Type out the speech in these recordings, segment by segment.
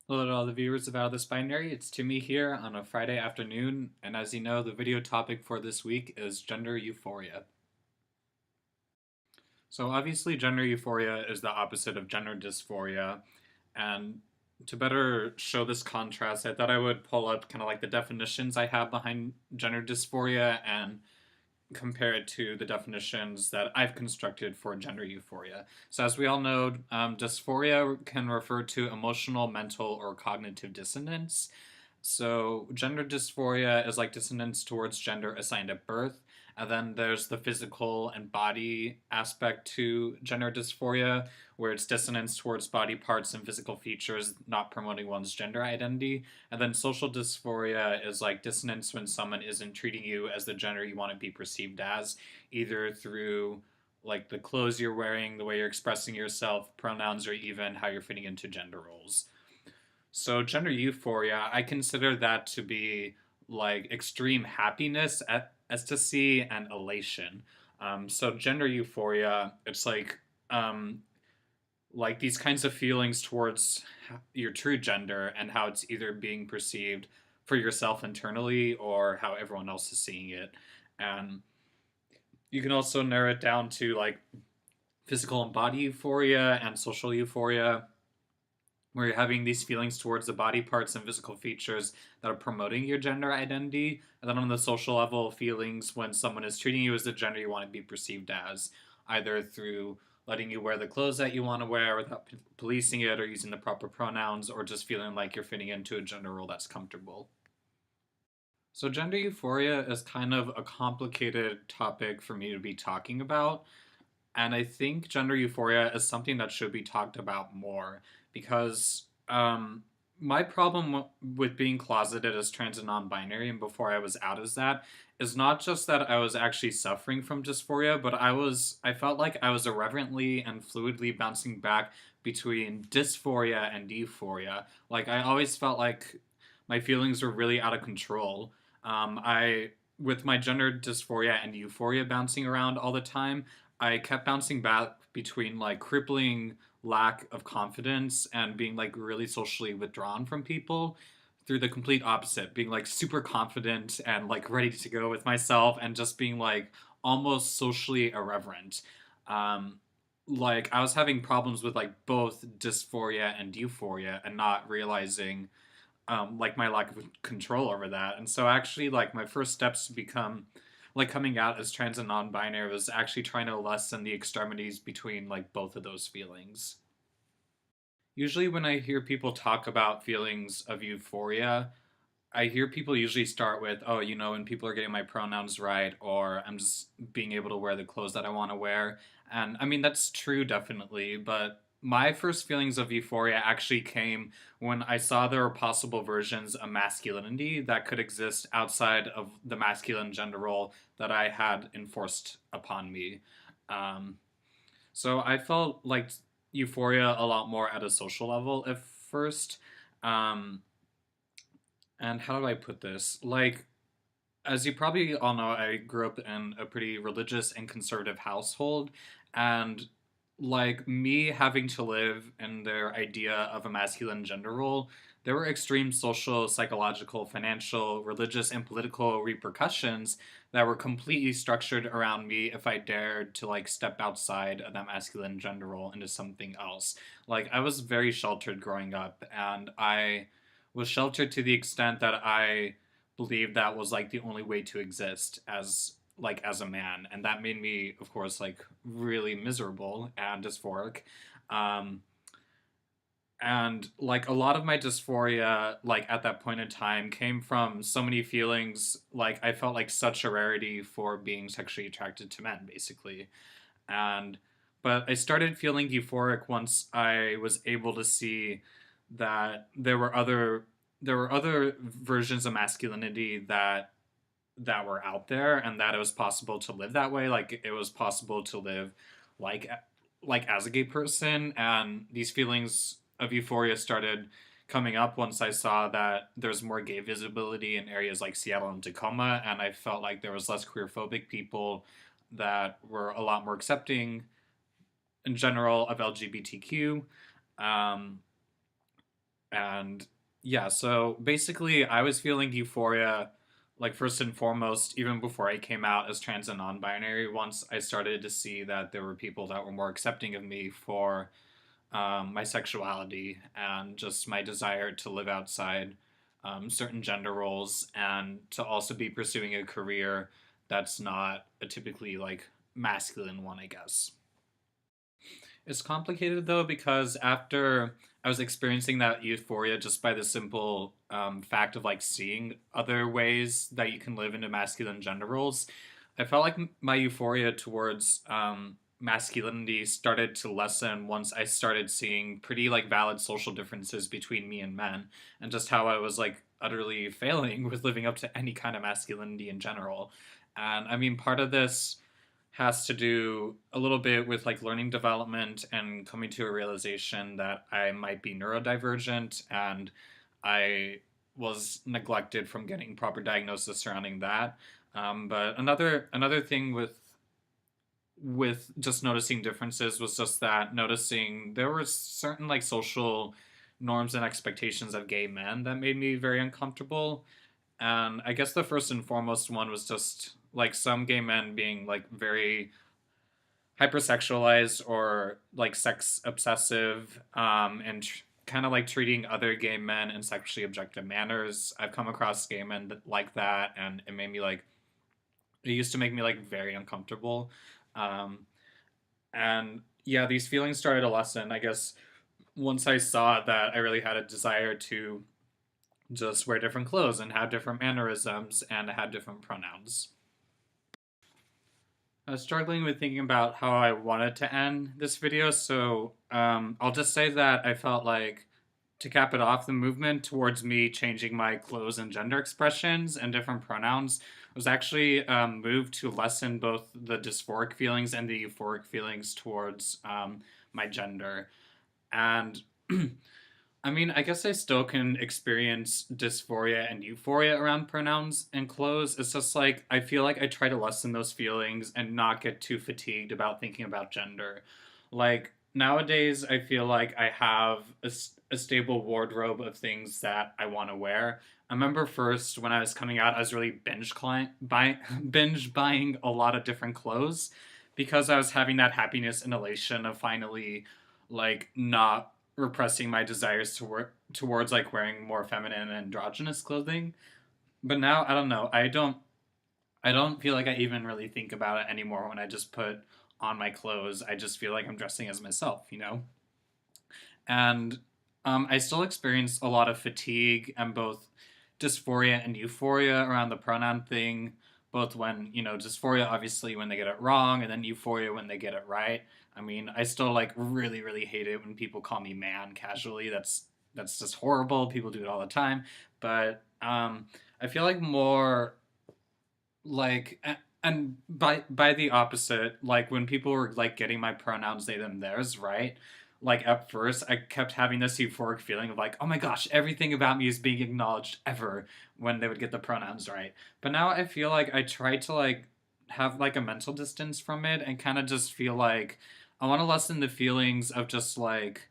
Hello to all the viewers of OutOfThisBinary, it's Timmie here on a Friday afternoon, and as you know, the video topic for this week is gender euphoria. So obviously gender euphoria is the opposite of gender dysphoria, and to better show this contrast, I thought I would pull up kind of like the definitions I have behind gender dysphoria and compare it to the definitions that I've constructed for gender euphoria. So, as we all know, dysphoria can refer to emotional, mental, or cognitive dissonance. So, gender dysphoria is like dissonance towards gender assigned at birth. And then there's the physical and body aspect to gender dysphoria, where it's dissonance towards body parts and physical features, not promoting one's gender identity. And then social dysphoria is like dissonance when someone isn't treating you as the gender you want to be perceived as, either through like the clothes you're wearing, the way you're expressing yourself, pronouns, or even how you're fitting into gender roles. So gender euphoria, I consider that to be like extreme happiness, ecstasy, and elation. So gender euphoria, it's like these kinds of feelings towards your true gender and how it's either being perceived for yourself internally or how everyone else is seeing it. And you can also narrow it down to like physical and body euphoria and social euphoria, where you're having these feelings towards the body parts and physical features that are promoting your gender identity. And then on the social level, feelings when someone is treating you as the gender you want to be perceived as, either through letting you wear the clothes that you want to wear without policing it or using the proper pronouns, or just feeling like you're fitting into a gender role that's comfortable. So, gender euphoria is kind of a complicated topic for me to be talking about. And I think gender euphoria is something that should be talked about more because my problem with being closeted as trans and non binary and before I was out as that is not just that I was actually suffering from dysphoria, but I felt like I was irreverently and fluidly bouncing back between dysphoria and euphoria. Like, I always felt like my feelings were really out of control. With my gender dysphoria and euphoria bouncing around all the time, I kept bouncing back between like crippling lack of confidence and being like really socially withdrawn from people, through the complete opposite, being like super confident and like ready to go with myself and just being like almost socially irreverent. Um, like I was having problems with like both dysphoria and euphoria and not realizing like my lack of control over that. And so actually like my first steps to become like coming out as trans and non-binary was actually trying to lessen the extremities between like both of those feelings. Usually when I hear people talk about feelings of euphoria, I hear people usually start with, oh, you know, when people are getting my pronouns right, or I'm just being able to wear the clothes that I want to wear. And I mean, that's true, definitely. But my first feelings of euphoria actually came when I saw there were possible versions of masculinity that could exist outside of the masculine gender role that I had enforced upon me. Um, so I felt like euphoria a lot more at a social level at first. Um, and how do I put this? Like, as you probably all know, I grew up in a pretty religious and conservative household, and like me having to live in their idea of a masculine gender role, there were extreme social, psychological, financial, religious, and political repercussions that were completely structured around me if I dared to like step outside of that masculine gender role into something else. Like I was very sheltered growing up, and I was sheltered to the extent that I believed that was like the only way to exist as a man, and that made me of course like really miserable and dysphoric. um and like a lot of my dysphoria like at that point in time came from so many feelings, like I felt like such a rarity for being sexually attracted to men basically. And but I started feeling euphoric once I was able to see that there were other versions of masculinity that were out there, and that it was possible to live that way. Like it was possible to live like like as a gay person, and these feelings of euphoria started coming up once I saw that there's more gay visibility in areas like Seattle and Tacoma, and I felt like there was less queer phobic people that were a lot more accepting in general of LGBTQ. Um, And yeah, so basically, I was feeling euphoria, like, first and foremost, even before I came out as trans and non binary, once I started to see that there were people that were more accepting of me for my sexuality and just my desire to live outside certain gender roles and to also be pursuing a career that's not a typically like masculine one, I guess. It's complicated though because after I was experiencing that euphoria just by the simple fact of like seeing other ways that you can live into masculine gender roles, I felt like my euphoria towards masculinity started to lessen once I started seeing pretty like valid social differences between me and men, and just how I was like utterly failing with living up to any kind of masculinity in general. And I mean, part of this has to do a little bit with like learning development and coming to a realization that I might be neurodivergent, and I was neglected from getting proper diagnosis surrounding that. But another thing with just noticing differences was just that noticing there were certain like social norms and expectations of gay men that made me very uncomfortable. And I guess the first and foremost one was just like some gay men being like very hypersexualized or like sex obsessive, and kind of like treating other gay men in sexually objective manners. I've come across gay men like that, and it used to make me like very uncomfortable. Um, and yeah, these feelings started to lessen, I guess, once I saw that I really had a desire to just wear different clothes and have different mannerisms and have different pronouns. I was struggling with thinking about how I wanted to end this video, so I'll just say that I felt like, to cap it off, the movement towards me changing my clothes and gender expressions and different pronouns was actually moved to lessen both the dysphoric feelings and the euphoric feelings towards my gender. And I mean, I guess I still can experience dysphoria and euphoria around pronouns and clothes. It's just like I feel like I try to lessen those feelings and not get too fatigued about thinking about gender. Like nowadays, I feel like I have a stable wardrobe of things that I want to wear. I remember first when I was coming out, I was really binge buying a lot of different clothes because I was having that happiness and elation of finally like not repressing my desires towards like wearing more feminine and androgynous clothing. But now I don't know. I don't feel like I even really think about it anymore when I just put on my clothes. I just feel like I'm dressing as myself, you know? And I still experience a lot of fatigue and both dysphoria and euphoria around the pronoun thing. Both when, dysphoria obviously when they get it wrong, and then euphoria when they get it right. I mean, I still like really, really hate it when people call me man casually. That's just horrible. People do it all the time. But I feel like more like and by the opposite, like when people were like getting my pronouns they them theirs right, like at first I kept having this euphoric feeling of like, oh my gosh, everything about me is being acknowledged ever when they would get the pronouns right. But now I feel like I try to like have like a mental distance from it and kind of just feel like I want to lessen the feelings of just like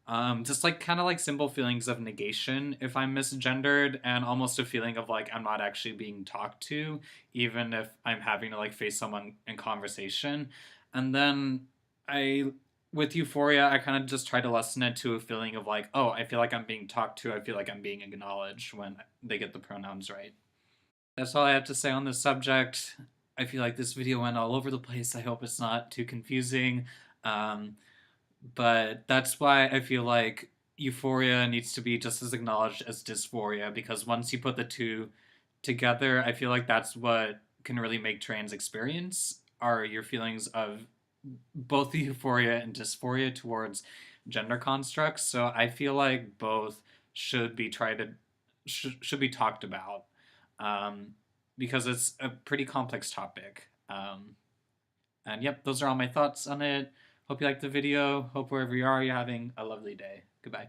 kind of like simple feelings of negation if I'm misgendered, and almost a feeling of like I'm not actually being talked to, even if I'm having to like face someone in conversation. And then I, with euphoria, I kind of just try to lessen it to a feeling of like, oh, I feel like I'm being talked to. I feel like I'm being acknowledged when they get the pronouns right. That's all I have to say on this subject. I feel like this video went all over the place. I hope it's not too confusing. Um, but that's why I feel like euphoria needs to be just as acknowledged as dysphoria, because once you put the two together, I feel like that's what can really make trans experience are your feelings of both the euphoria and dysphoria towards gender constructs. So I feel like both should be tried to should be talked about, um, because it's a pretty complex topic. And yep, those are all my thoughts on it. Hope you liked the video. Hope wherever you are, you're having a lovely day. Goodbye.